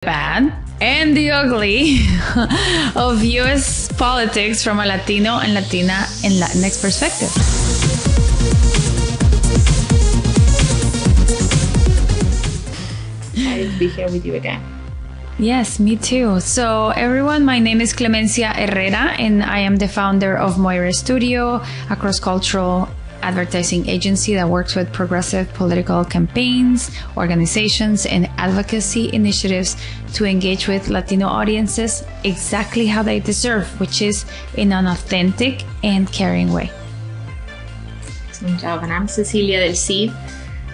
bad and the ugly of U.S. politics from a Latino and Latina and Latinx perspective. Excited to be here with you again. Yes, me too. So everyone, my name is Clemencia Herrera and I am the founder of Moira Studio, a cross-cultural advertising agency that works with progressive political campaigns, organizations, and advocacy initiatives to engage with Latino audiences exactly how they deserve, which is in an authentic and caring way. Excellent job. And I'm Cecilia del Cid,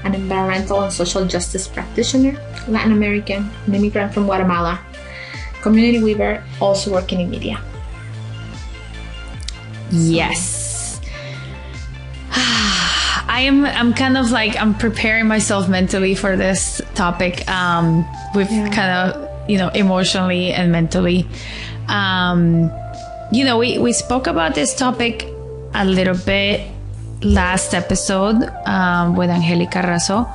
an environmental and social justice practitioner, Latin American, an immigrant from Guatemala, community weaver, also working in media. Yes. I'm kind of like, I'm preparing myself mentally for this topic, kind of, emotionally and mentally. We spoke about this topic a little bit last episode with Angelica Razo.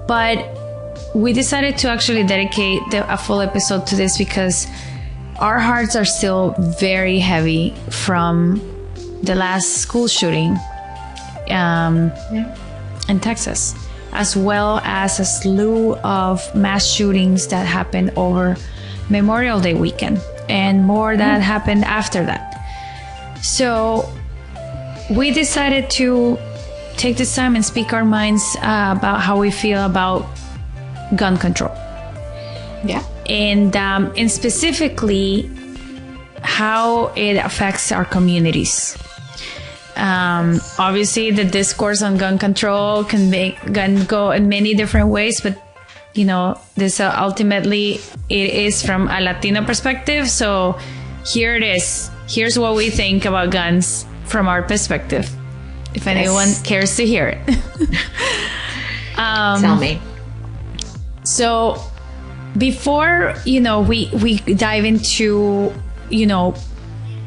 But we decided to actually dedicate a full episode to this because our hearts are still very heavy from the last school shooting in Texas, as well as a slew of mass shootings that happened over Memorial Day weekend and more that happened after that. So we decided to take this time and speak our minds about how we feel about gun control. Yeah. And specifically how it affects our communities. Obviously, the discourse on gun control can go in many different ways, but this ultimately it is from a Latino perspective. So here it is. Here's what we think about guns from our perspective. If anyone cares to hear it, tell me. So before we dive into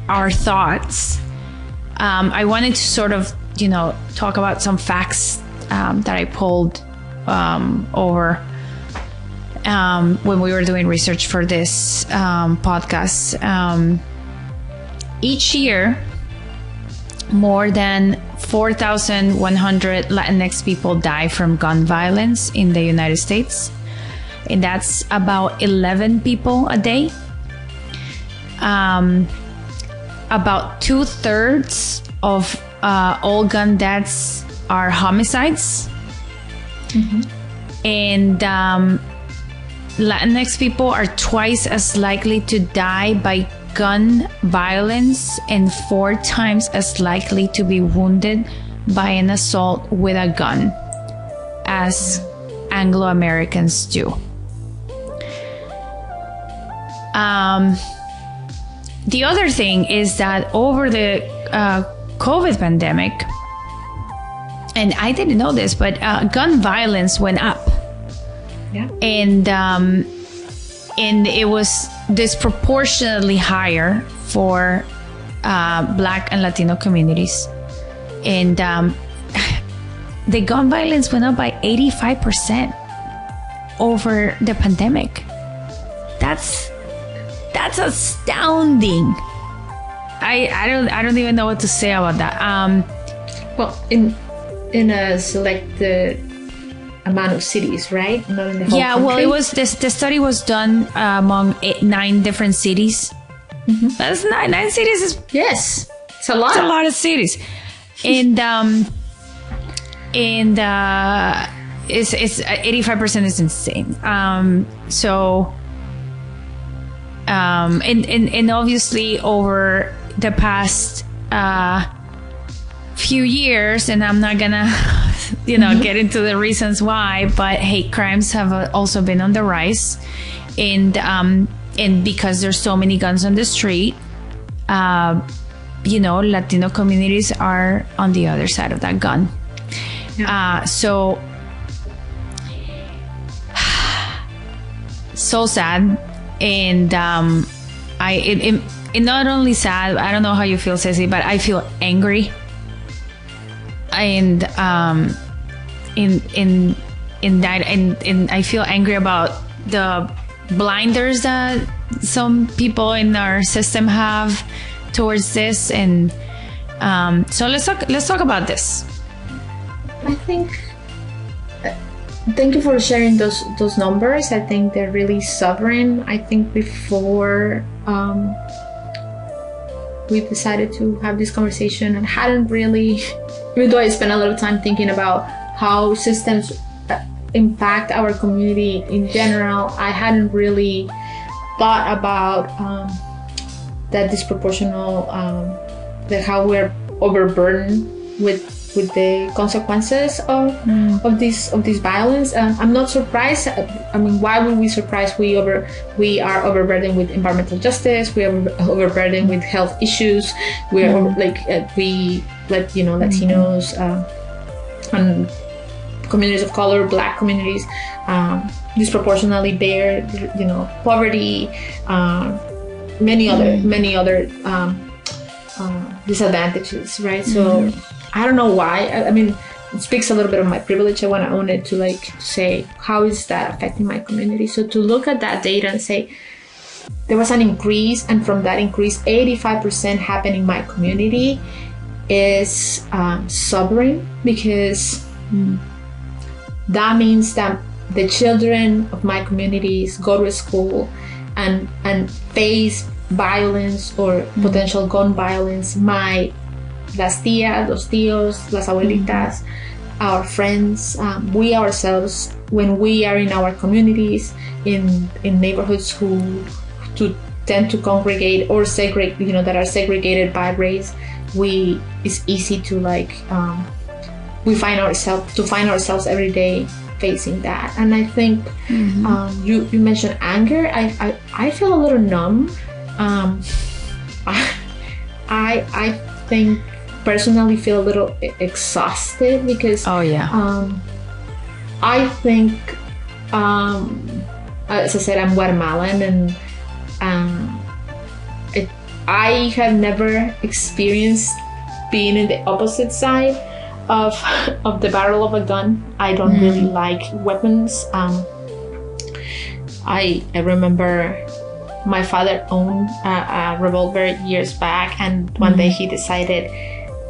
our thoughts. I wanted to sort of, talk about some facts that I pulled over when we were doing research for this podcast. Each year, more than 4,100 Latinx people die from gun violence in the United States. And that's about 11 people a day. About 2/3 of all gun deaths are homicides. And Latinx people are twice as likely to die by gun violence and 4 times as likely to be wounded by an assault with a gun as Anglo-Americans do. The other thing is that over the COVID pandemic, and I didn't know this, but gun violence went up. Yeah. And it was disproportionately higher for Black and Latino communities. And the gun violence went up by 85% over the pandemic. That's astounding. I don't even know what to say about that. Well, in a selected amount of cities, right? Not in the whole country. Well, it was the study was done among 9 different cities. That's 9 cities. Yes, it's a lot. It's a lot of cities, and it's 85% is insane. And obviously over the past few years, and I'm not gonna get into the reasons why, but hate crimes have also been on the rise, and because there's so many guns on the street, Latino communities are on the other side of that gun. So sad. And it not only sad, I don't know how you feel, Ceci, but I feel angry. And in that, and I feel angry about the blinders that some people in our system have towards this. And so let's talk about this. I think thank you for sharing those numbers. I think they're really sovereign. I think before we decided to have this conversation, and hadn't really, even though I spent a lot of time thinking about how systems impact our community in general, I hadn't really thought about that disproportional, how we're overburdened with the consequences of this violence. I'm not surprised. I mean, why would we surprise? We are overburdened with environmental justice. We are overburdened with health issues. We are Latinos and communities of color, Black communities, disproportionately bear poverty, many other disadvantages, right? So I don't know why. I mean, it speaks a little bit of my privilege. I want to own it, to say, how is that affecting my community? So to look at that data and say, there was an increase, and from that increase, 85% happened in my community, is sobering, because that means that the children of my communities go to school and face violence or potential gun violence. Las tías, los tíos, las abuelitas, our friends, we ourselves, when we are in our communities, in neighborhoods who tend to congregate or segregate, that are segregated by race, it's easy to we find ourselves every day facing that. And I think you mentioned anger. I feel a little numb. I think personally feel a little exhausted, because I think as I said, I'm Guatemalan, and I have never experienced being in the opposite side of the barrel of a gun. I don't really like weapons. I remember my father owned a revolver years back, and one day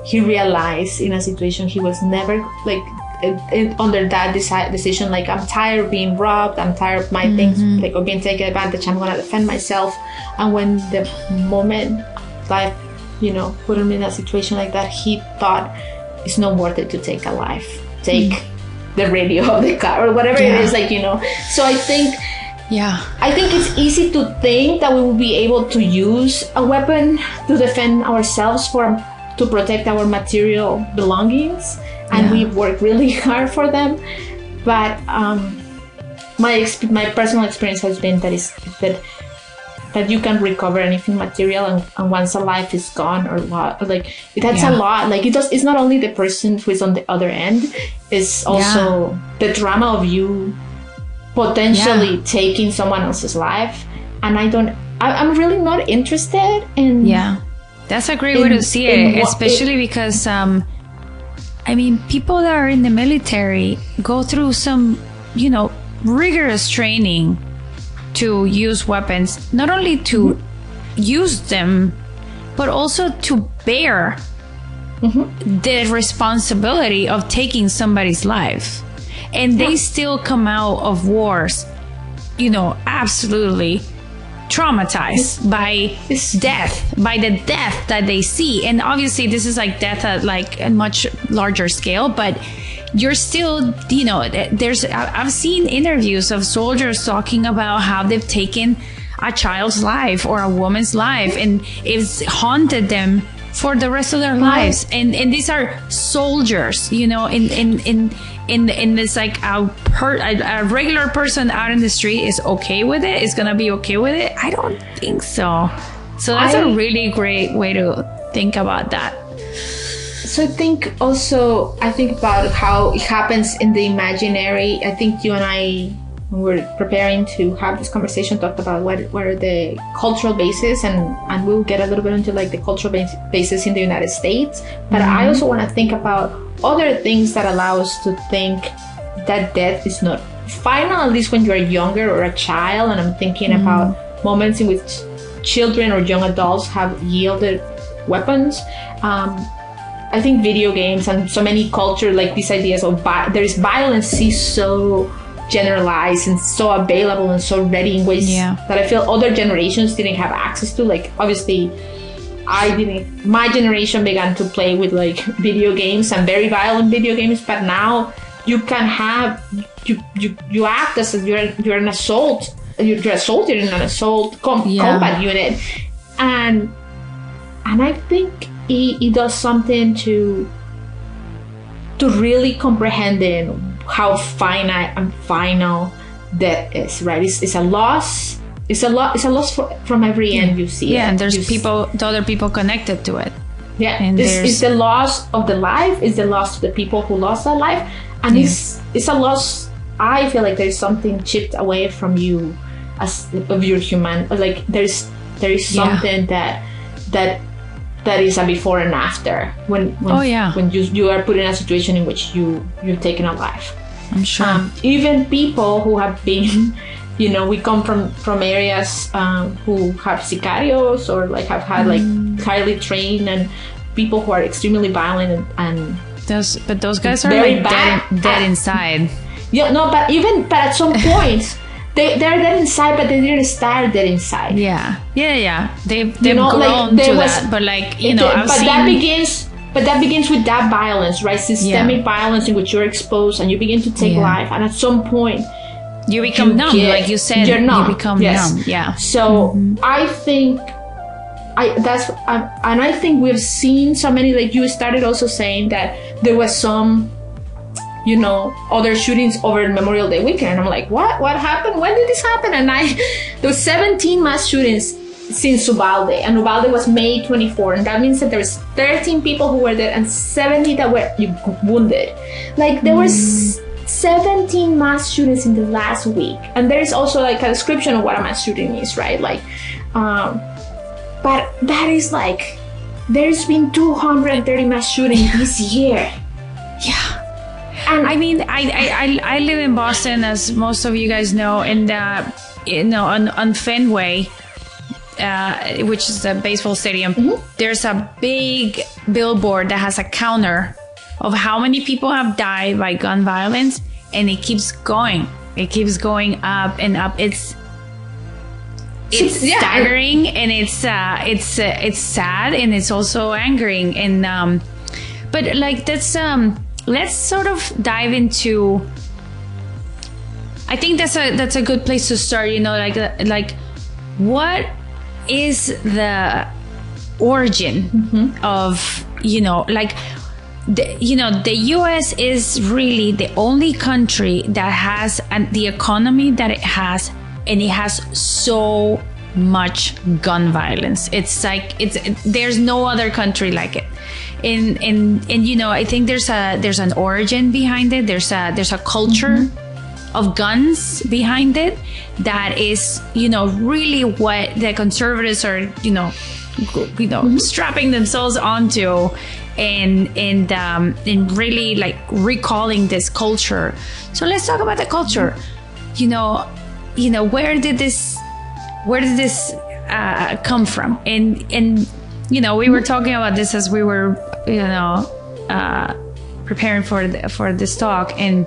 he realized in a situation he was never under that decision, I'm tired of being robbed, I'm tired of my things of being taken advantage, I'm gonna defend myself. And when the moment life put him in a situation like that, he thought it's not worth it to take a life, take the radio of the car or whatever it is, so I think it's easy to think that we will be able to use a weapon to defend ourselves, to protect our material belongings, and we work really hard for them. But my personal experience has been that you can recover anything material, and once a life is gone or what, it adds a lot. It's not only the person who is on the other end, it's also the drama of you potentially taking someone else's life. And I'm really not interested in. That's a great way to see it, especially because people that are in the military go through some rigorous training to use weapons, not only to use them, but also to bear the responsibility of taking somebody's life. And they still come out of wars, absolutely traumatized by the death that they see. And obviously this is death at a much larger scale, but you're still, I've seen interviews of soldiers talking about how they've taken a child's life or a woman's life, and it's haunted them for the rest of their lives. And these are soldiers, in this a regular person out in the street is okay with it, is gonna be okay with it. I don't think so. So that's a really great way to think about that. So I think about how it happens in the imaginary. I think you and I, when we're preparing to have this conversation, talked about what are the cultural bases, and we'll get a little bit into the cultural bases in the United States. But I also want to think about other things that allow us to think that death is not final, at least when you're younger or a child. And I'm thinking about moments in which children or young adults have wielded weapons. I think video games and so many culture, like these ideas of there is violence is so generalized and so available and so ready in ways that I feel other generations didn't have access to. Like, obviously, my generation began to play with like video games and very violent video games, but now you can have, you act as if you're an assault, you're assaulted in an assault combat unit. And I think it does something to really comprehending how finite and final that is, right? It's a loss. It's a loss from every end you see. Yeah, and there's other people connected to it. Yeah, and it's the loss of the life. It's the loss of the people who lost that life, and it's a loss. I feel like there's something chipped away from you of your human. Like there is something that is a before and after when you are put in a situation in which you've taken a life. I'm sure. Even people who have been, we come from areas who have sicarios or like have had like highly trained and people who are extremely violent and those guys are very like dead inside. Yeah, no, but at some point. They're dead inside, but they didn't start dead inside. Yeah. They've grown to that, but like that begins with that violence, right? Systemic violence in which you're exposed, and you begin to take life, and at some point you become numb, like you said. You're numb. You become numb. Yeah. So I think I think we've seen so many. Like you started also saying that there was some, other shootings over Memorial Day weekend. And I'm like, what happened? When did this happen? And there was 17 mass shootings since Uvalde, and Uvalde was May 24. And that means that there was 13 people who were dead and 70 that were wounded. Like there was 17 mass shootings in the last week. And there is also like a description of what a mass shooting is, right? Like, but that is like, there's been 230 mass shootings this year. Yeah. And I mean, I live in Boston, as most of you guys know, and on Fenway, which is a baseball stadium, there's a big billboard that has a counter of how many people have died by gun violence, and it keeps going. It keeps going up and up. It's staggering, and it's sad, and it's also angering, and but like that's let's sort of dive into. I think that's a good place to start. Like what is the origin of the U.S. is really the only country that has the economy that it has, and it has so much gun violence. It's like there's no other country like it. And I think there's an origin behind it. There's a culture of guns behind it that is really what the conservatives are strapping themselves onto, and really like recalling this culture. So let's talk about the culture. Where did this come from? And we were talking about this as we were preparing for this talk, and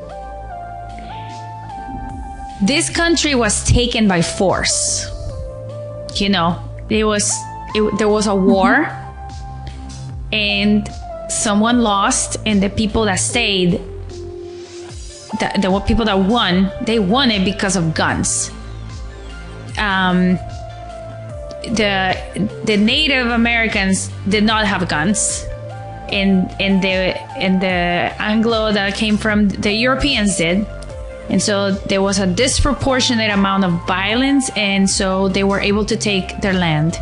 this country was taken by force. There was a war, and someone lost, and the people that stayed, the people that won, they won it because of guns. The Native Americans did not have guns, and the Anglo that came from the Europeans did, and so there was a disproportionate amount of violence, and so they were able to take their land.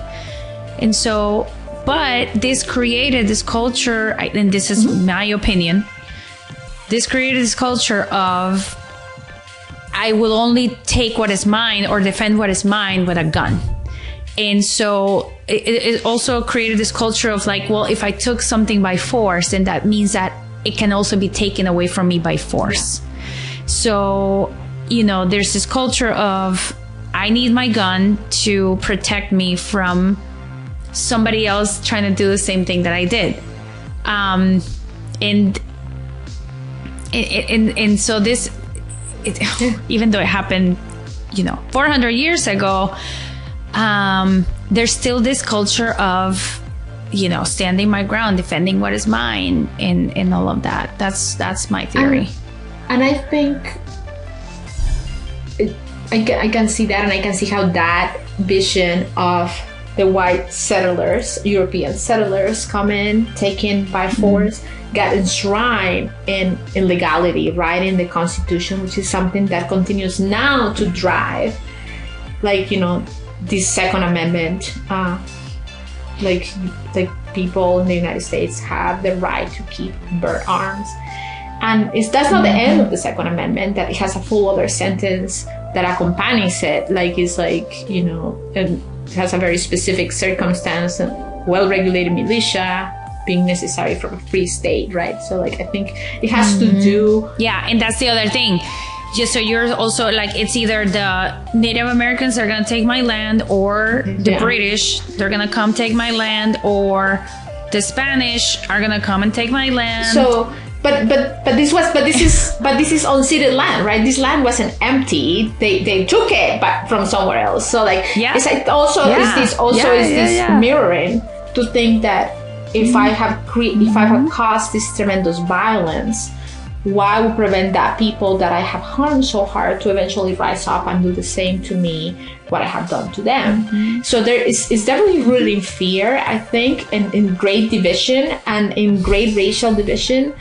And so, but this created this culture, and this is my opinion, this created this culture of I will only take what is mine or defend what is mine with a gun. And so it also created this culture of like, well, if I took something by force, then that means that it can also be taken away from me by force. So, there's this culture of, I need my gun to protect me from somebody else trying to do the same thing that I did. And so this, even though it happened, 400 years ago, there's still this culture of, standing my ground, defending what is mine, and all of that. That's my theory. And I think I can see that, and I can see how that vision of the white settlers, European settlers, come in, taken by force, got enshrined in legality, right, in the Constitution, which is something that continues now to drive, like, this Second Amendment, like people in the United States have the right to keep bear arms. And that's not the end of the Second Amendment, that it has a full other sentence that accompanies it, and it has a very specific circumstance, and well-regulated militia being necessary for a free state, right? So, I think it has to do... Yeah, and that's the other thing. Just so you're also, it's either the Native Americans are going to take my land, or the British, they're going to come take my land, or the Spanish are going to come and take my land. So... But this is unceded land, right? This land wasn't empty. They took it back from somewhere else. So this mirroring to think that if I have caused this tremendous violence, why would prevent that people that I have harmed so hard to eventually rise up and do the same to me, what I have done to them? So it's definitely rooted in fear, I think, and in great division and in great racial division.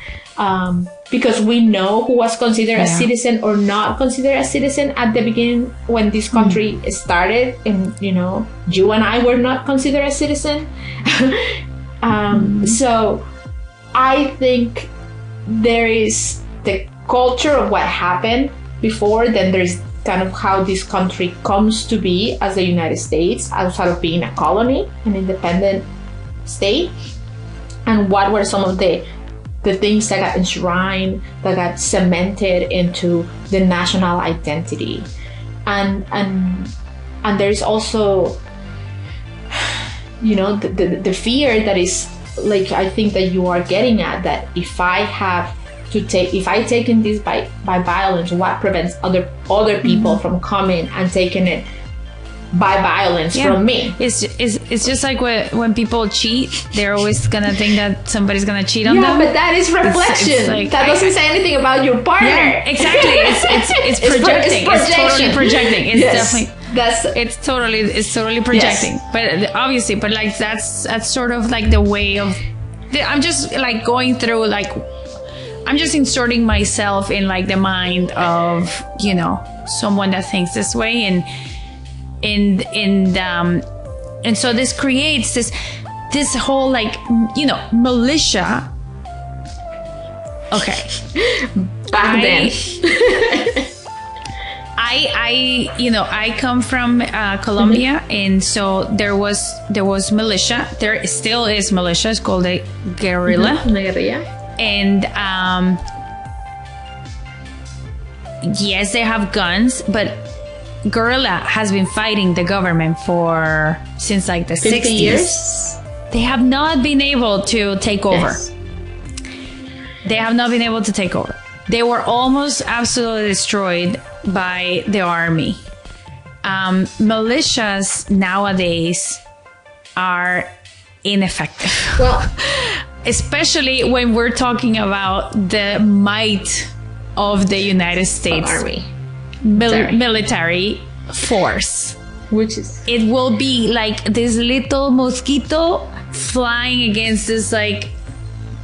Because we know who was considered a citizen or not considered a citizen at the beginning when this country started, and you and I were not considered a citizen. So I think there is the culture of what happened before, then there's kind of how this country comes to be as the United States, outside of being a colony, an independent state, and what were some of the things that got enshrined, that got cemented into the national identity. And there's also, the fear that is, I think that you are getting at, that if I taken this by violence, what prevents other people from coming and taking it by violence from me? It's just like when people cheat, they're always gonna think that somebody's gonna cheat on them. Yeah, but that is reflection. That doesn't say anything about your partner. Yeah, exactly. It's projecting. It's totally projecting. It's totally projecting. Yes. But obviously, that's sort of like the way of. I'm just going through I'm just inserting myself in the mind of someone that thinks this way, and so this creates this whole militia. Okay. Back then. I come from Colombia, and so there was militia. There still is militia. It's called a guerrilla. Guerrilla. And yes, they have guns, but guerrilla has been fighting the government since the 60s. Years. They have not been able to take over. Yes. They have not been able to take over. They were almost absolutely destroyed by the army. Militias nowadays are ineffective. Well, especially when we're talking about the might of the United States Army. Military force, which is, it will be like this little mosquito flying against this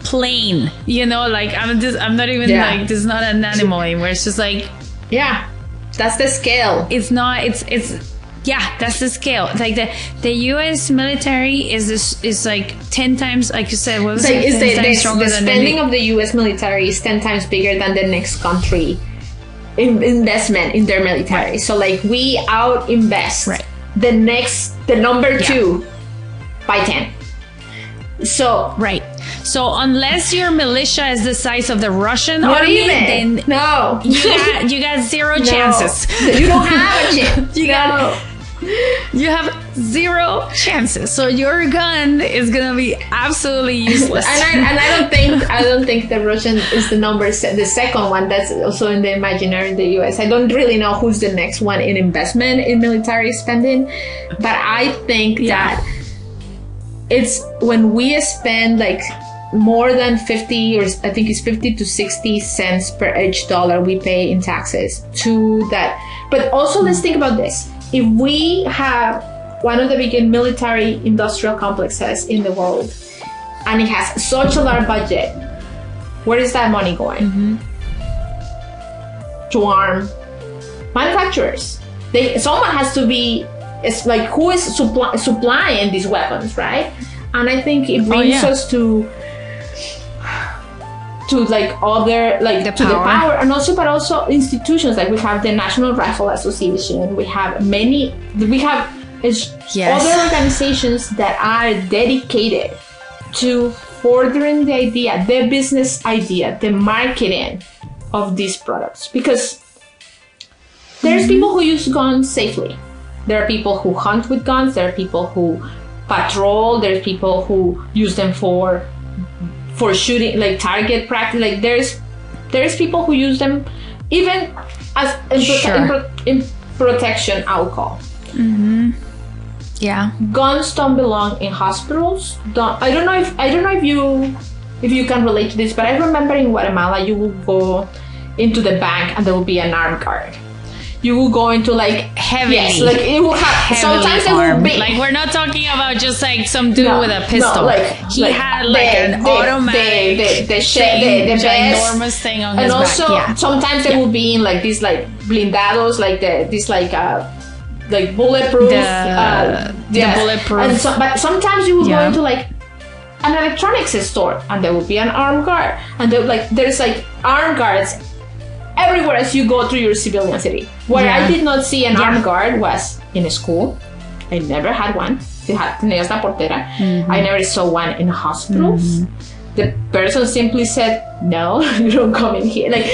plane, I'm not even this is not an animal anymore. It's just that's the scale. It's not, that's the scale. The U.S. military is 10 times, like you said, what was it? The spending of the U.S. military is 10 times bigger than the next country investment in their military. Right. So we out invest the number two by 10. So right. So unless your militia is the size of the Russian army, then no, you got zero chances. You don't have a chance. You have zero chances. So your gun is gonna be absolutely useless. And I don't think the Russian is the second one that's also in the imaginary in the US. I don't really know who's the next one in investment in military spending, but I think that it's when we spend like more than 50 or I think it's 50 to 60 cents per each dollar we pay in taxes to that. But also let's think about this. If we have one of the biggest military industrial complexes in the world and it has such a large budget, where is that money going? To arm manufacturers. Someone has to be, it's like who is supplying these weapons, right? And I think it brings us to like other like the power and also but also institutions like we have the National Rifle Association, we have other organizations that are dedicated to furthering the idea, the business idea, the marketing of these products, because there's people who use guns safely, there are people who hunt with guns, there are people who patrol, there's people who use them for shooting, like target practice. Like there's people who use them even as in protection alcohol. Yeah, guns don't belong in hospitals. I don't know if you can relate to this, but I remember in Guatemala you will go into the bank and there will be an armed guard. You will go into like heavily, like it will have sometimes it will be like we're not talking about just like some dude with a pistol. He had like an automatic the ginormous thing on his back. And also sometimes they will be in like these like blindados, like like bulletproof. The bulletproof. But sometimes you will go into like an electronics store and there will be an armed guard, and there's like armed guards everywhere as you go through your civilian city. Where I did not see an armed guard was in a school. I never had one. Tenías la portera. I never saw one in hospitals. The person simply said, "No, you don't come in here." Like,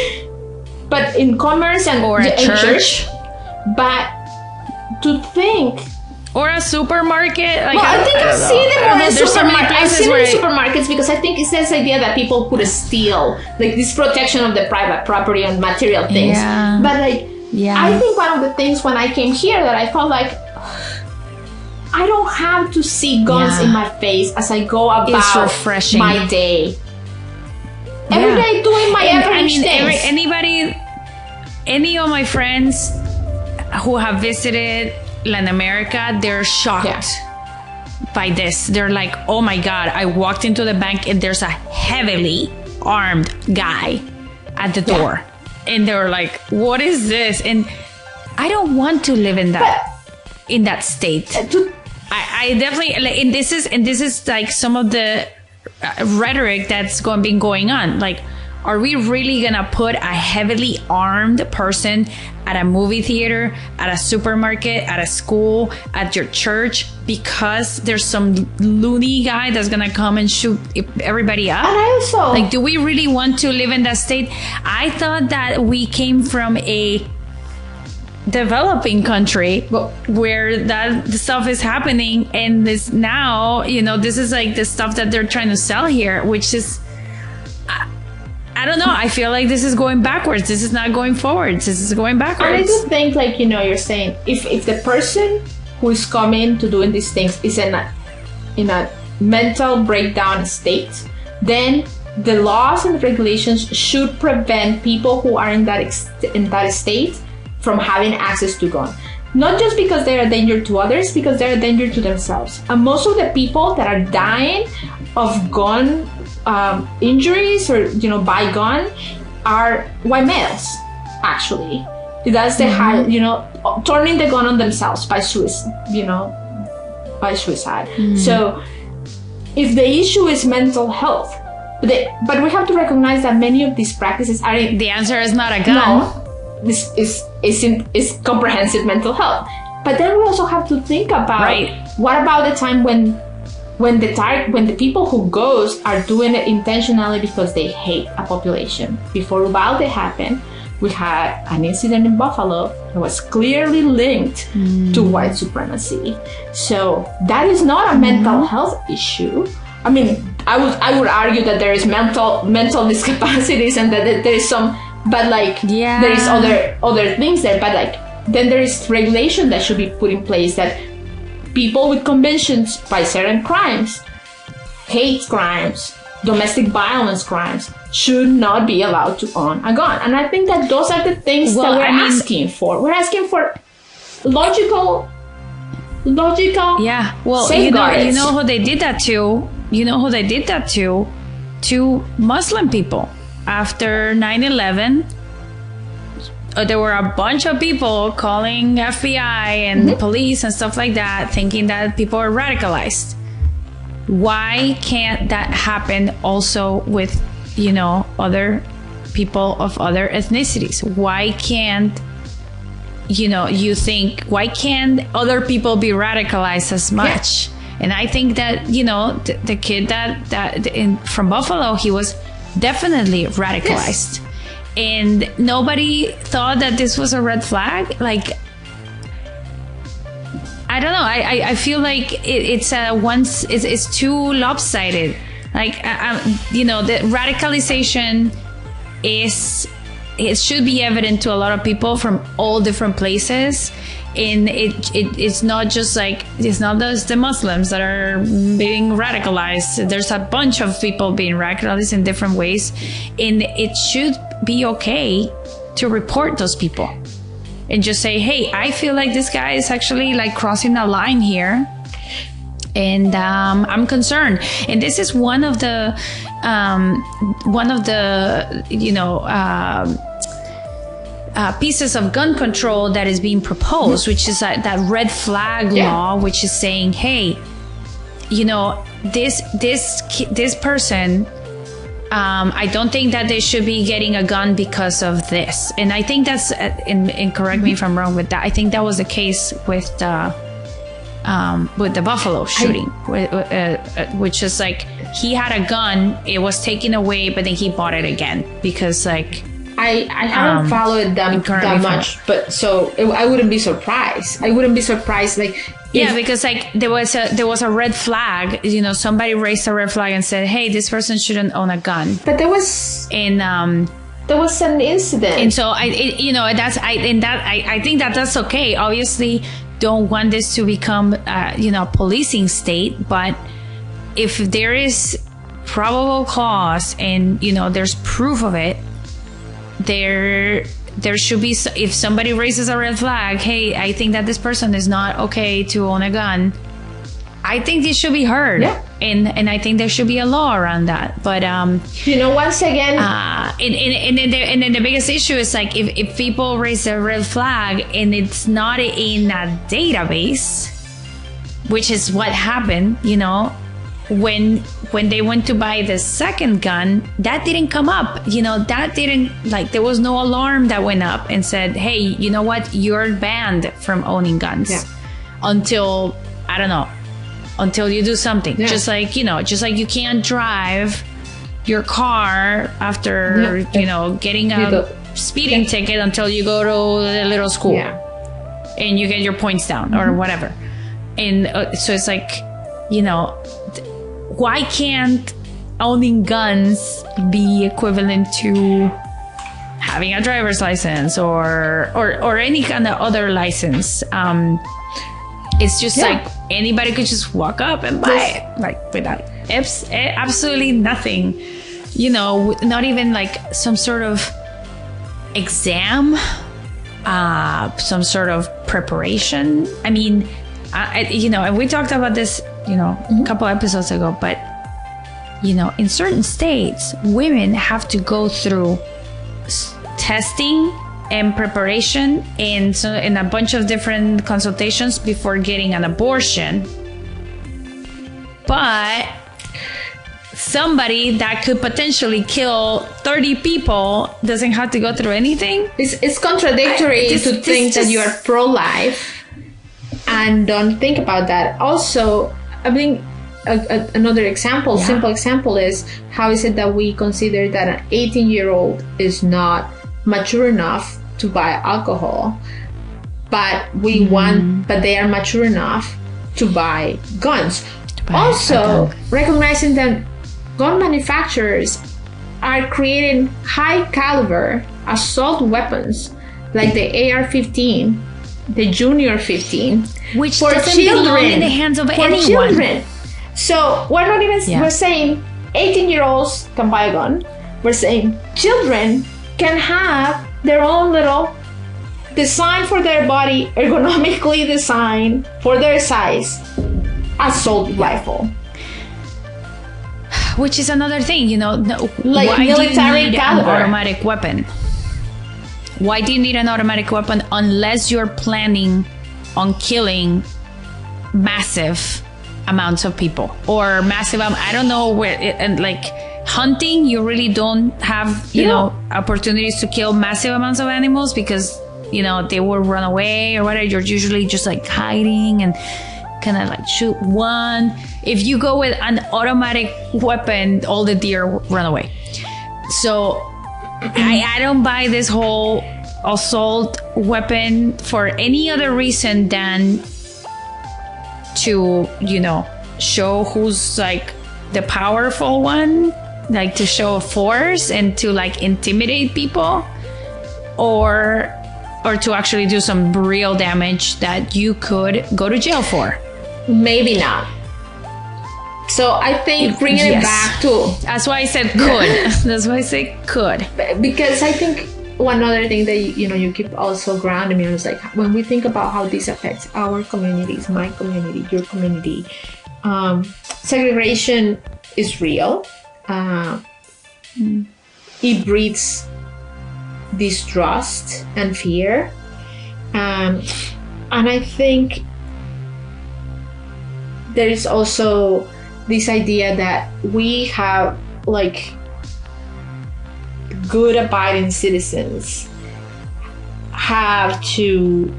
but in commerce or a church. But to think. Or a supermarket. Like I think I've seen it more in supermarkets. I've seen it in supermarkets because I think it's this idea that people could steal, like this protection of the private property and material things. Yeah. But I think one of the things when I came here that I felt like I don't have to see guns in my face as I go about my day. Every day doing my average things. Any of my friends who have visited Latin America, they're shocked by this. They're like, oh my God, I walked into the bank and there's a heavily armed guy at the door. And they're like, what is this? And I don't want to live in that state. I definitely, and this is like some of the rhetoric that's been going on. Like, are we really gonna put a heavily armed person at a movie theater, at a supermarket, at a school, at your church, because there's some loony guy that's gonna come and shoot everybody up? And I also, like, do we really want to live in that state? I thought that we came from a developing country where that stuff is happening, and this now, this is like the stuff that they're trying to sell here, which is, I don't know. I feel like this is going backwards. This is not going forwards. This is going backwards. And I do think, like, you're saying, if the person who is coming to doing these things is in a mental breakdown state, then the laws and regulations should prevent people who are in that state from having access to guns. Not just because they're a danger to others, because they're a danger to themselves. And most of the people that are dying of gun injuries or by gun are white males. Actually, that's the high, turning the gun on themselves by suicide. So if the issue is mental health, but we have to recognize that many of these practices are. The answer is not a gun. No, this is comprehensive mental health. But then we also have to think about what about the time when when the people who goes are doing it intentionally because they hate a population. Before Uvalde happened, we had an incident in Buffalo that was clearly linked to white supremacy. So that is not a mental health issue. I mean, I would argue that there is mental discapacities and that there is some, but like there is other things there. But like then there is regulation that should be put in place that people with convictions by certain crimes, hate crimes, domestic violence crimes, should not be allowed to own a gun. And I think that those are the things that we're asking for. We're asking for logical yeah. Well, safeguards. you know who they did that to? You know who they did that to? To Muslim people. After 9/11, there were a bunch of people calling FBI and police and stuff like that, thinking that people are radicalized. Why can't that happen also with, other people of other ethnicities? Why can't, why can't other people be radicalized as much? Yeah. And I think that, the kid from Buffalo, he was definitely radicalized. Yes. And nobody thought that this was a red flag. Like, I don't know. I feel like it's too lopsided. Like, the radicalization it should be evident to a lot of people from all different places. And it's not just like, it's not just the Muslims that are being radicalized. There's a bunch of people being radicalized in different ways. And it should be okay to report those people and just say, hey, I feel like this guy is actually like crossing a line here. And I'm concerned. And this is one of the pieces of gun control that is being proposed, which is that red flag law, which is saying, hey, this person, I don't think that they should be getting a gun because of this. And I think that's, and correct me if I'm wrong with that, I think that was the case with the Buffalo shooting, which is like, he had a gun, it was taken away, but then he bought it again because like, I haven't followed them that much, but so I wouldn't be surprised. Like, because like there was a red flag. Somebody raised a red flag and said, "Hey, this person shouldn't own a gun." But there was an incident, and so I think that that's okay. Obviously, don't want this to become a policing state, but if there is probable cause and there's proof of it. There should be, if somebody raises a red flag, hey, I think that this person is not okay to own a gun, I think this should be heard. Yeah. And I think there should be a law around that. But once again, and then the biggest issue is like if people raise a red flag and it's not in a database, which is what happened, when they went to buy the second gun, that didn't come up. That didn't, like, there was no alarm that went up and said, hey, you know what, you're banned from owning guns until, I don't know, until you do something. Just like you can't drive your car after getting a speeding ticket until you go to the little school and you get your points down or whatever. And so it's like, why can't owning guns be equivalent to having a driver's license or any kind of other license? It's just like anybody could just walk up and buy it, like without absolutely nothing, not even like some sort of exam, some sort of preparation. I mean, and we talked about this a couple episodes ago, but in certain states, women have to go through testing and preparation and a bunch of different consultations before getting an abortion. But somebody that could potentially kill 30 people doesn't have to go through anything. It's contradictory to think that you are pro-life and don't think about that. Also, I mean, another example, simple example is, how is it that we consider that an 18-year-old is not mature enough to buy alcohol, but but they are mature enough to buy guns? Also, recognizing that gun manufacturers are creating high caliber assault weapons like the AR-15, the Junior 15, which for doesn't children, belong in the hands of anyone. Children. So we're not even we're saying 18-year-olds can buy a gun. We're saying children can have their own little design for their body, ergonomically designed for their size assault rifle. Which is another thing, you know, like why military do you need caliber. an automatic weapon? Why do you need an automatic weapon unless you're planning on killing massive amounts of people or massive? I don't know where. And like hunting, you really don't have you know opportunities to kill massive amounts of animals because you know they will run away or whatever. You're usually just like hiding and kind of like shoot one. If you go with an automatic weapon, all the deer run away. So I don't buy this whole assault weapon for any other reason than to, you know, show who's like the powerful one, like to show force and to like intimidate people, or to actually do some real damage that you could go to jail for. Maybe not. So I think bringing it back to... That's why I said could. That's why I say could. Because I think one other thing that, you know, you keep also grounding me on is like when we think about how this affects our communities, my community, your community, segregation is real. It breeds distrust and fear. And I think there is also this idea that we have like good abiding citizens have to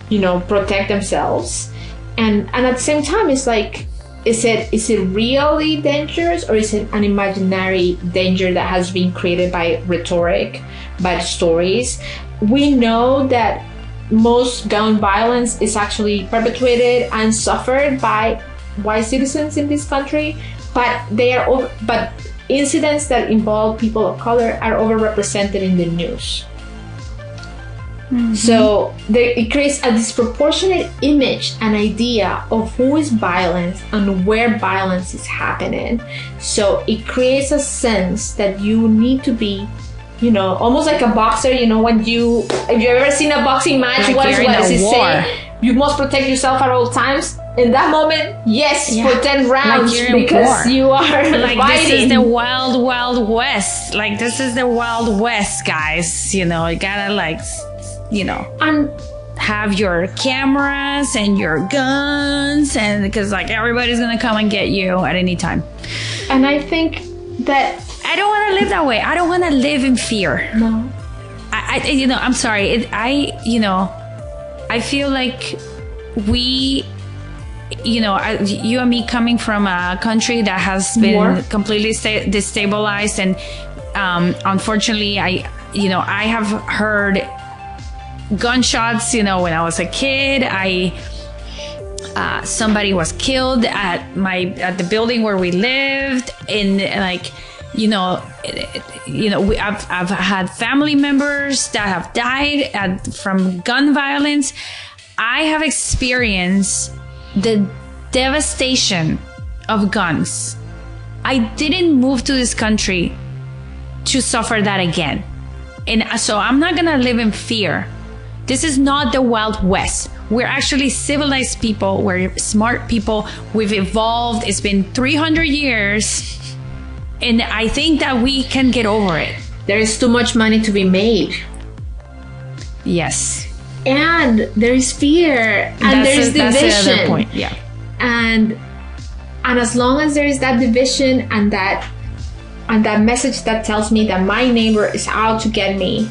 you know, protect themselves, and at the same time it's like, is it really dangerous, or is it an imaginary danger that has been created by rhetoric, by stories? We know that most gun violence is actually perpetrated and suffered by white citizens in this country, but but incidents that involve people of color are overrepresented in the news. So it creates a disproportionate image and idea of who is violent and where violence is happening. So it creates a sense that you need to be, you know, almost like a boxer. You know, if you've ever seen a boxing match, like what does it war say? You must protect yourself at all times. In that moment, yes, for 10 rounds, like because you are like fighting. This is the wild, wild west. Like this is the wild west, guys. You know, you gotta like, you know, and have your cameras and your guns, and because like everybody's gonna come and get you at any time. And I think that I don't want to live that way. I don't want to live in fear. No. I you know, I'm sorry. You know, I feel like we, you know, you and me coming from a country that has been completely destabilized, and unfortunately, I have heard gunshots. You know, when I was a kid, somebody was killed at the building where we lived, and like, I've had family members that have died from gun violence. I have experienced the devastation of guns. I didn't move to this country to suffer that again. And so I'm not gonna live in fear. This is not the Wild West. We're actually civilized people. We're smart people. We've evolved. It's been 300 years. And I think that we can get over it. There is too much money to be made. Yes. And there is fear. And there is division. That's the other point. Yeah. And as long as there is that division and that message that tells me that my neighbor is out to get me,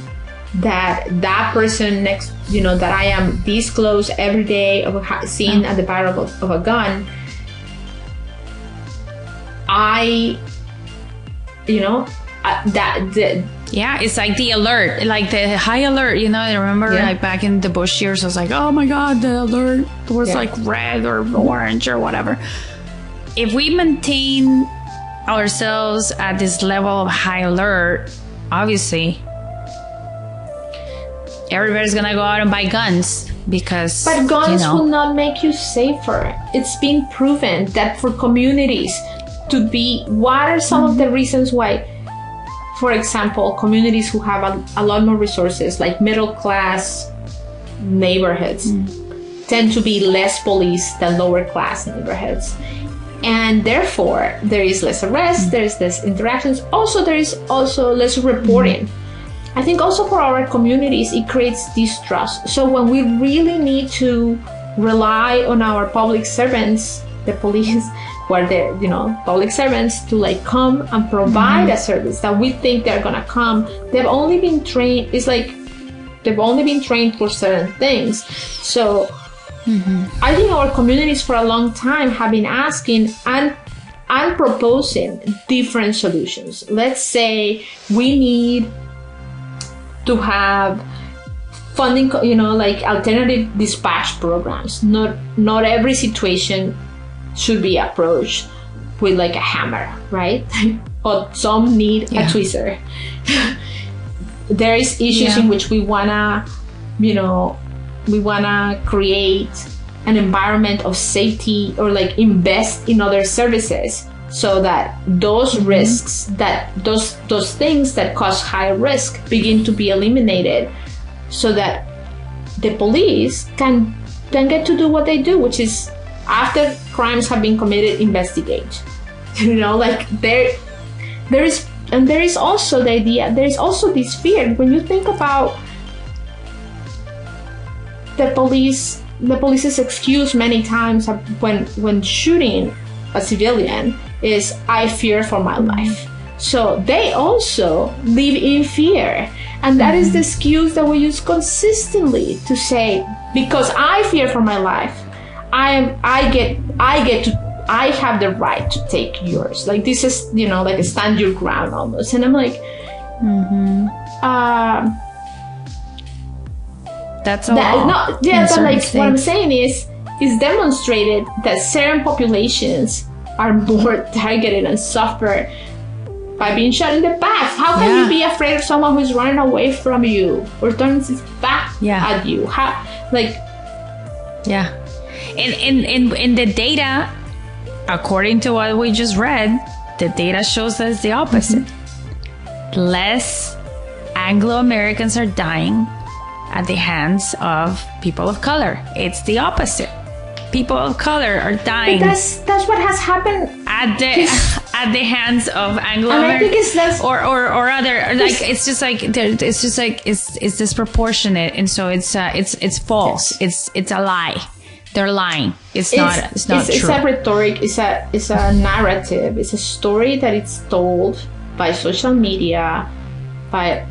that person next, that I am this close every day of seeing at the barrel of a gun, Yeah, it's like the alert, like the high alert, you know. I remember like back in the Bush years, I was like, oh my God, the alert was like red or orange or whatever. If we maintain ourselves at this level of high alert, obviously everybody's gonna go out and buy guns because... But guns will not make you safer. It's been proven that for communities to be... What are some of the reasons why, for example, communities who have a lot more resources, like middle class neighborhoods, tend to be less police than lower class neighborhoods? And therefore, there is less arrest, there is less interactions. Also, there is also less reporting. I think also for our communities, it creates distrust. So when we really need to rely on our public servants, the police, where they're, public servants, to like come and provide a service that we think they're gonna come, they've only been trained, it's like they've only been trained for certain things. So I think our communities for a long time have been asking and proposing different solutions. Let's say we need to have funding, like alternative dispatch programs. Not every situation should be approached with like a hammer, right? Or some need a tweezer. There is issues in which we wanna create an environment of safety or like invest in other services so that those risks, that those things that cause high risk begin to be eliminated, so that the police can get to do what they do, which is after crimes have been committed, investigate. Like there is also the idea, there is also this fear when you think about the police's excuse many times when shooting a civilian is, I fear for my life. So they also live in fear, and that is the excuse that we use consistently to say, because I fear for my life, I have the right to take yours. Like this is like a stand your ground almost. And I'm like, that's a law. But like what I'm saying is demonstrated that certain populations are more targeted and suffer by being shot in the back. How can you be afraid of someone who's running away from you or turns his back at you? In the data, according to what we just read, the data shows us the opposite. Less Anglo-Americans are dying at the hands of people of color. It's the opposite. People of color are dying. But that's what has happened at the hands of Anglo-Americans. And I think it's less or other, like it's disproportionate, and so it's false. Yes. It's a lie. They're lying. It's not true. It's a rhetoric. It's a narrative. It's a story that it's told by social media, by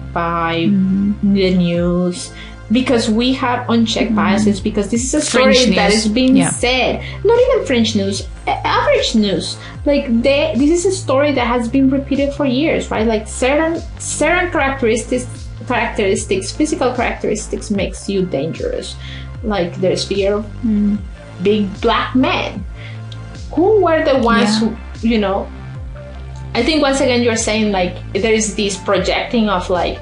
the news, because we have unchecked biases, because this is a story that is being said. Not even French news, average news. Like this is a story that has been repeated for years, right? Like certain characteristics, physical characteristics makes you dangerous. Like there's fear of big black men. Who were the ones who, I think once again you're saying like there is this projecting of like,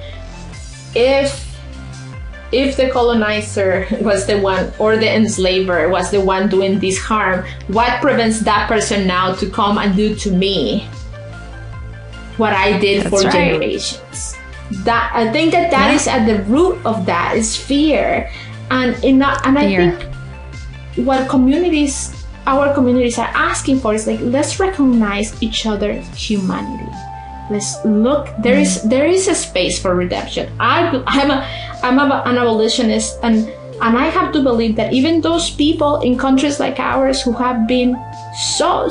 if the colonizer was the one, or the enslaver was the one doing this harm, what prevents that person now to come and do to me what I did for generations? That I think that is at the root of that is fear, and I think what our communities are asking for is like, let's recognize each other's humanity. Let's look. There is a space for redemption. I'm an abolitionist, and I have to believe that even those people in countries like ours who have been so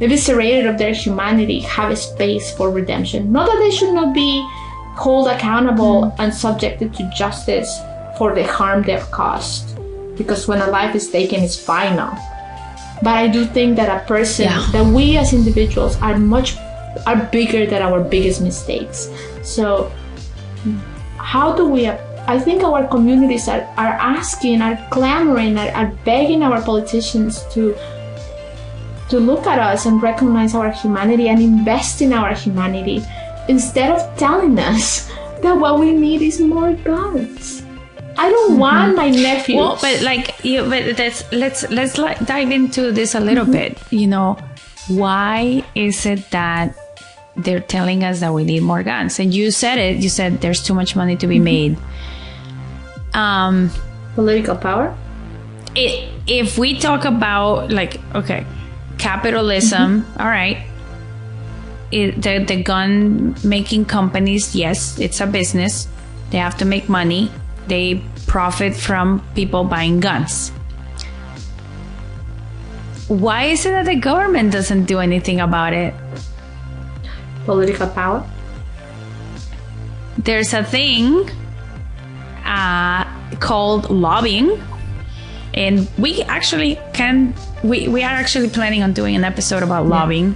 eviscerated of their humanity have a space for redemption. Not that they should not be held accountable and subjected to justice for the harm they've caused, because when a life is taken, it's final. But I do think that a person, Yeah. that we as individuals are bigger than our biggest mistakes. So how do we, I think our communities are asking, are clamoring, are begging our politicians to look at us and recognize our humanity and invest in our humanity, instead of telling us that what we need is more guns. I don't want my nephews. Well, but let's like dive into this a little bit. You know, why is it that they're telling us that we need more guns? And you said it. You said there's too much money to be made. Political power. If we talk about like, okay, capitalism, all right. The gun making companies, yes, it's a business. They have to make money. They profit from people buying guns. Why is it that the government doesn't do anything about it? Political power. There's a thing called lobbying, and we actually we are actually planning on doing an episode about lobbying,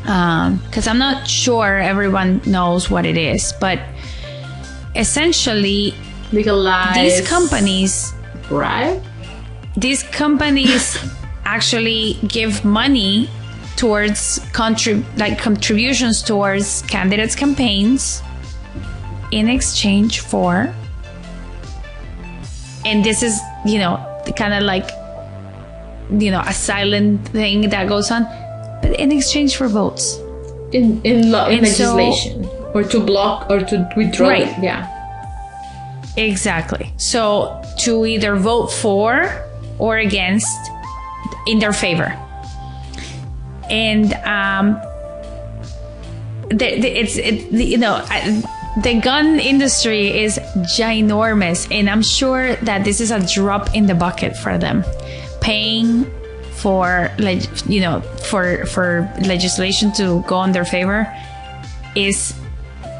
because I'm not sure everyone knows what it is, but essentially Legalize. these companies, Right? these companies actually give money towards contributions towards candidates' campaigns in exchange for, and this is, you know, kind of like, you know, a silent thing that goes on, but in exchange for votes. In legislation, so, or to block or to withdraw. Right. It. Yeah. Exactly. So to either vote for or against in their favor. And the gun industry is ginormous, and I'm sure that this is a drop in the bucket for them. Paying for for legislation to go in their favor is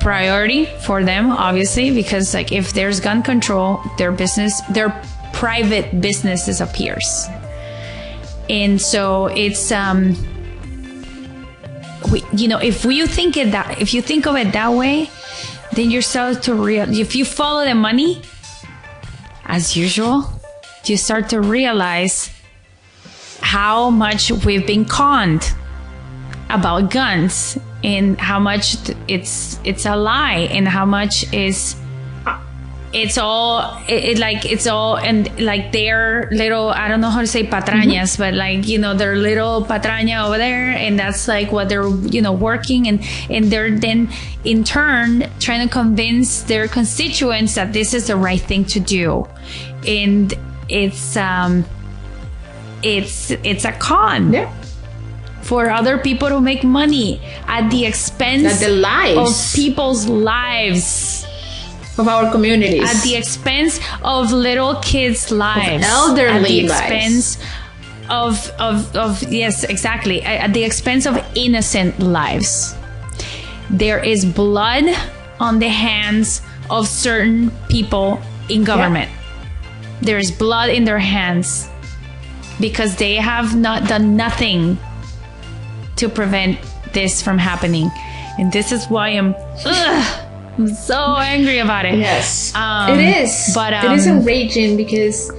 priority for them, obviously, because like if there's gun control, their private business disappears. And so it's if you think of it that way, then you start to if you follow the money as usual, you start to realize how much we've been conned about guns, and how much it's a lie, and how much it's all and like their little, I don't know how to say patrañas, but like, you know, their little patraña over there, and that's like what they're, you know, working, and they're then in turn trying to convince their constituents that this is the right thing to do, and it's a con. Yeah. For other people to make money at the expense of people's lives, of our communities, at the expense of little kids' lives, of elderly at the lives. expense of yes, exactly, at the expense of innocent lives. There is blood on the hands of certain people in government. Yeah. There is blood in their hands because they have not done nothing to prevent this from happening. And this is why I'm so angry about it. Yes, it is. But it is enraging because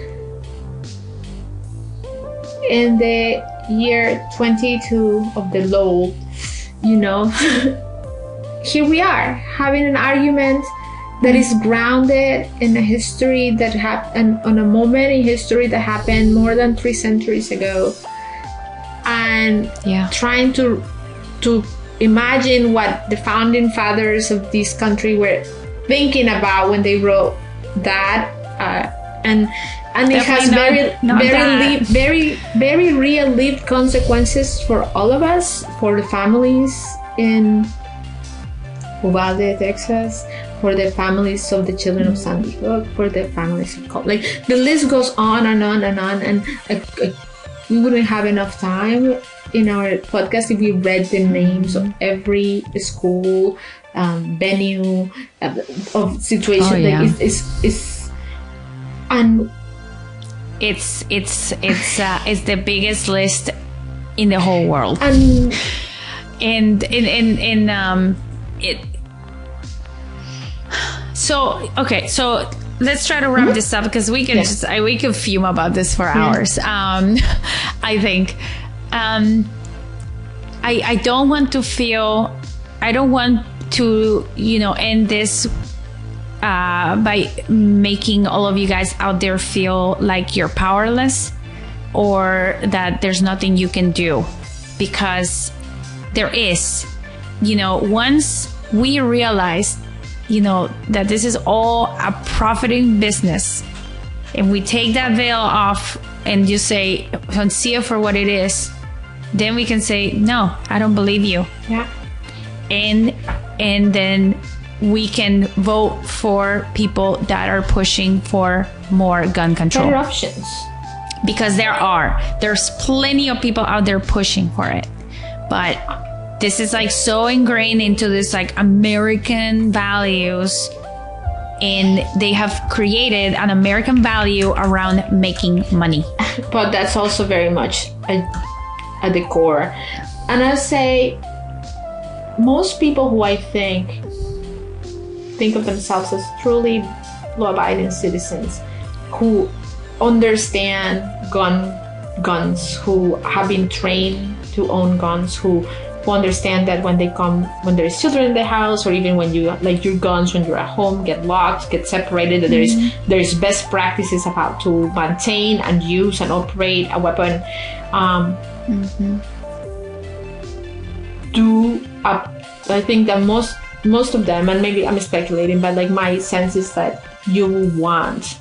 in the year 22 of the law, you know, here we are having an argument that is grounded in a history that happened, on a moment in history that happened more than 3 centuries ago, and trying to imagine what the founding fathers of this country were thinking about when they wrote that, and it has very real lived consequences for all of us, for the families in Uvalde, Texas, for the families of the children of Sandy Hook, for the families of like the list goes on and on and on, and we wouldn't have enough time in our podcast if we read the names of every school, venue, of situation. And it's the biggest list in the whole world. And it. So okay, so let's try to wrap this up, because we can we could fume about this for hours. I think I don't want to end this by making all of you guys out there feel like you're powerless or that there's nothing you can do, because there is. Once we realize that this is all a profiting business, and we take that veil off and you say, and see it for what it is, then we can say, no, I don't believe you. Yeah. And then we can vote for people that are pushing for more gun control. Better options. Because there's plenty of people out there pushing for it. But this is like so ingrained into this like American values, and they have created an American value around making money. But that's also very much at the core. And I'll say most people who I think of themselves as truly law-abiding citizens who understand guns, who have been trained to own guns, who understand that when there's children in the house, or even when you like your guns when you're at home get locked, get separated, that there's best practices about to maintain and use and operate a weapon. I think that most of them, and maybe I'm speculating, but like my sense is that you will want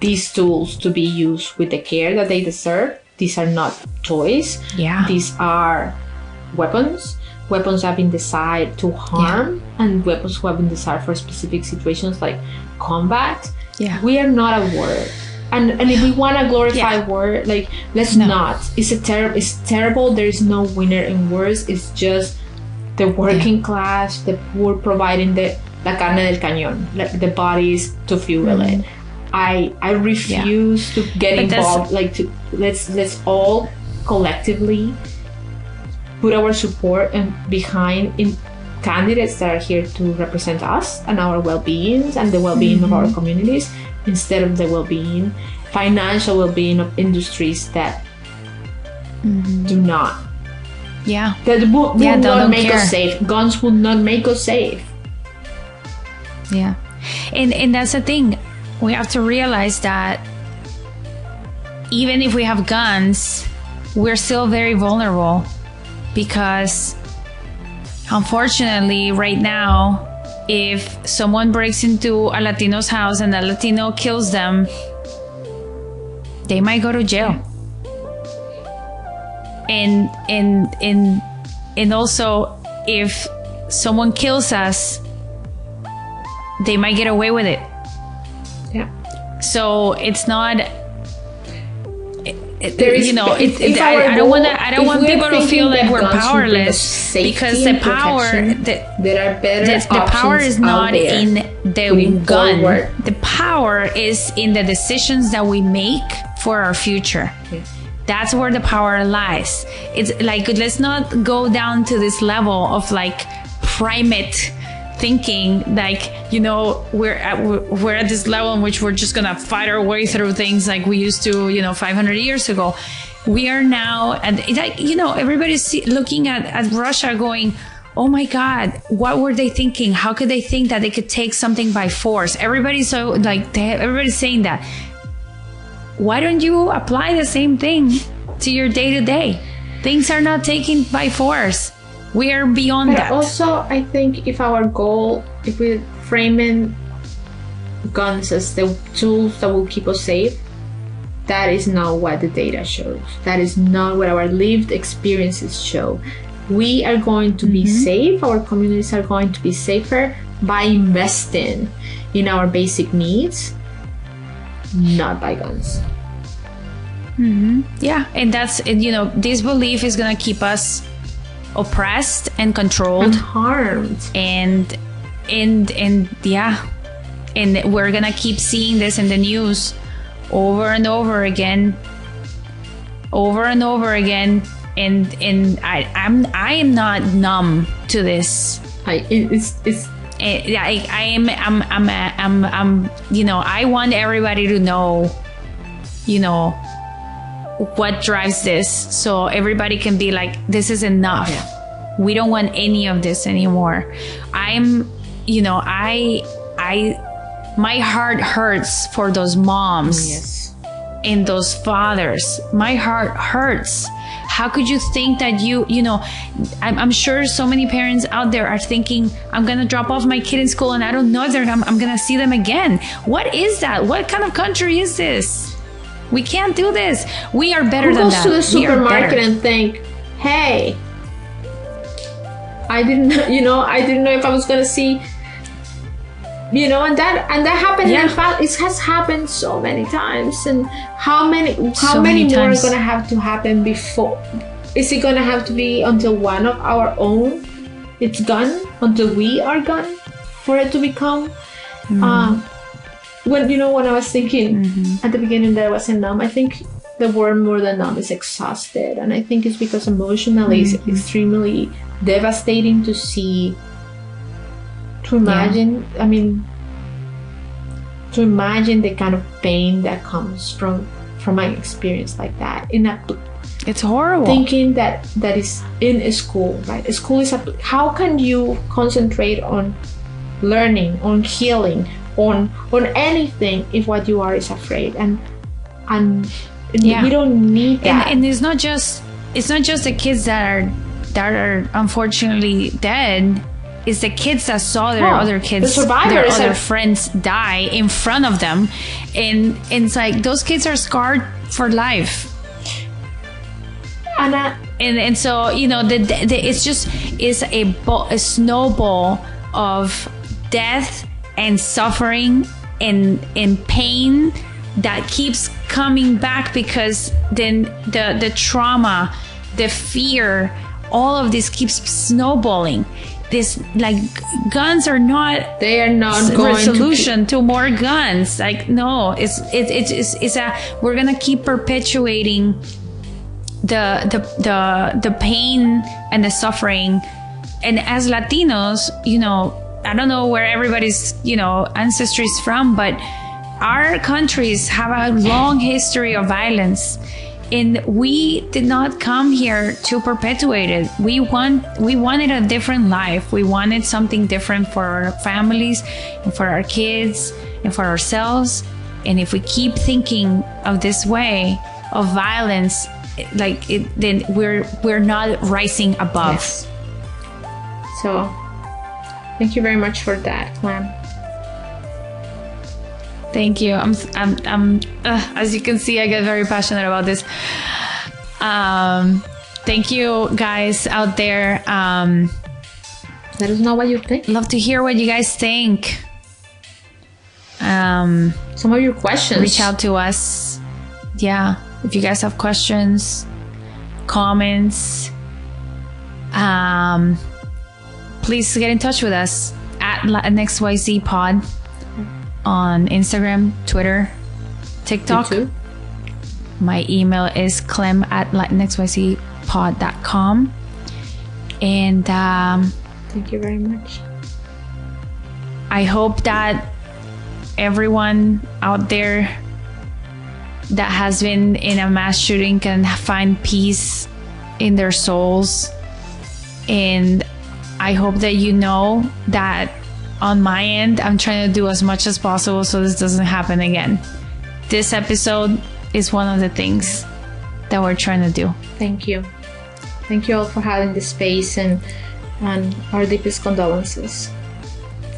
these tools to be used with the care that they deserve. These are not toys. Yeah. These are weapons. Weapons have been designed to harm, and weapons who have been designed for specific situations like combat. Yeah. We are not a war. And if we want to glorify war, like let's not. It's terrible. There is no winner in wars. It's just the working class, the poor providing la carne del cañón, like the bodies to fuel it. I refuse to get involved. Let's all collectively put our support and behind in candidates that are here to represent us and our well-being and the well-being of our communities, instead of the well-being, financial well-being of industries that do not. Yeah. That will not make us safe. Guns will not make us safe. Yeah. And that's the thing. We have to realize that even if we have guns, we're still very vulnerable, because unfortunately right now, if someone breaks into a Latino's house and a Latino kills them, they might go to jail. And also, if someone kills us, they might get away with it. Yeah. So it's not. I don't want people to feel like we're powerless, because the power there are better the power is not in the gun. Forward. The power is in the decisions that we make for our future. Yes. That's where the power lies. It's like, let's not go down to this level of like primate thinking, like, we're at this level in which we're just gonna fight our way through things like we used to 500 years ago. We are now, and everybody's looking at Russia going, oh my God, what were they thinking? How could they think that they could take something by force? Everybody's saying that. Why don't you apply the same thing to your day-to-day? Things are not taken by force. We are beyond that. Also, I think if we're framing guns as the tools that will keep us safe, that is not what the data shows. That is not what our lived experiences show. We are going to be safe. Our communities are going to be safer by investing in our basic needs, not by guns. Yeah, and that's, this belief is going to keep us oppressed and controlled and harmed, and we're gonna keep seeing this in the news over and over again, and I am not numb to this. I'm I want everybody to know, what drives this, so everybody can be like, this is enough. We don't want any of this anymore. My heart hurts for those moms and those fathers. My heart hurts. How could you think that I'm sure so many parents out there are thinking, I'm going to drop off my kid in school and I don't know if I'm going to see them again. What is that? What kind of country is this? We can't do this. We are better than that. Who goes to the supermarket and think, hey, I didn't know if I was going to see, and that happened. In fact, it has happened so many times. And how many more are going to happen before? Is it going to have to be until one of our own it's gone, until we are gone, for it to become? When I was thinking at the beginning that I wasn't numb, I think the word more than numb is exhausted, and I think it's because emotionally it's extremely devastating to see. To imagine, to imagine the kind of pain that comes from an experience like that. It's horrible. Thinking that is in a school, right? A school is how can you concentrate on learning, on healing, on anything if what you are is afraid? And we don't need that. And it's not just the kids that are unfortunately dead. It's the kids that saw their other kids, their other friends die in front of them, and it's like those kids are scarred for life. And so it's a snowball of death and suffering and pain that keeps coming back, because then the trauma, the fear, all of this keeps snowballing. This, like, guns are not. They are not going resolution to more guns. Like, no, we're gonna keep perpetuating the pain and the suffering. And as Latinos, I don't know where everybody's ancestry is from, but our countries have a long history of violence. And we did not come here to perpetuate it. We wanted a different life. We wanted something different for our families and for our kids and for ourselves. And if we keep thinking of this way of violence, then we're not rising above. Yes. So, thank you very much for that, Clem. Thank you. I'm as you can see, I get very passionate about this. Thank you guys out there. Let us know what you think. Love to hear what you guys think. Some of your questions. Reach out to us. Yeah. If you guys have questions, comments, please get in touch with us at LatinxYZ Pod. On Instagram, Twitter, TikTok. YouTube. My email is clem@latinxyzpod.com. And thank you very much. I hope that everyone out there that has been in a mass shooting can find peace in their souls. And I hope that that on my end, I'm trying to do as much as possible so this doesn't happen again. This episode is one of the things that we're trying to do. Thank you. Thank you all for having this space, and our deepest condolences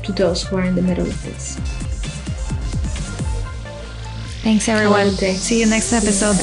to those who are in the middle of this. Thanks, everyone. See you next episode.